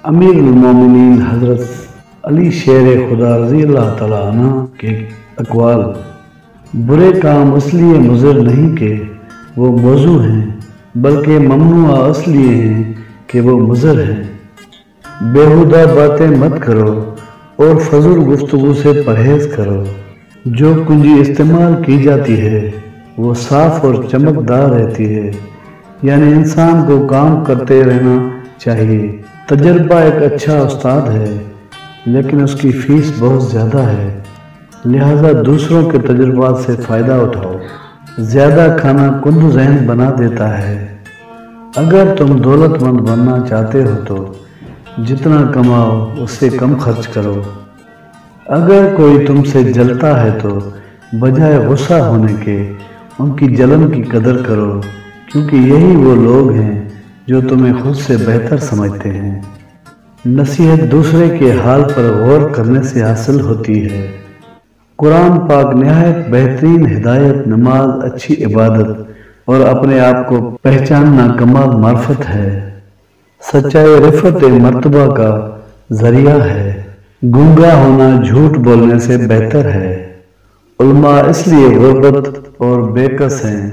امیر المومنین حضرت علی شیر خدا رضی اللہ تعالیٰ عنہ کے اقوال: برے کام اس لیے مضر نہیں کہ وہ موضوع ہیں، بلکہ ممنوع اس لیے ہیں کہ وہ مضر ہیں۔ بیہودہ باتیں مت کرو اور فضول گفتگو سے پرہیز کرو۔ جو کنجی استعمال کی جاتی ہے وہ صاف اور چمکدار رہتی ہے، یعنی انسان کو کام کرتے رہنا چاہیے۔ تجربہ ایک اچھا استاد ہے، لیکن اس کی فیس بہت زیادہ ہے، لہذا دوسروں کے تجربات سے فائدہ اٹھاؤ۔ زیادہ کھانا کند ذہن بنا دیتا ہے۔ اگر تم دولت مند بننا چاہتے ہو تو جتنا کماؤ اس سے کم خرچ کرو۔ اگر کوئی تم سے جلتا ہے تو بجائے غصہ ہونے کے ان کی جلن کی قدر کرو، کیونکہ یہی وہ لوگ ہیں جو تمہیں خود سے بہتر سمجھتے ہیں۔ نصیحت دوسرے کے حال پر غور کرنے سے حاصل ہوتی ہے۔ قرآن پاک نہایت بہترین ہدایت، نماز اچھی عبادت اور اپنے آپ کو پہچاننا کمال معرفت ہے۔ سچائی رفعت مرتبہ کا ذریعہ ہے۔ گنگا ہونا جھوٹ بولنے سے بہتر ہے۔ علماء اس لیے غربت اور بے کس ہیں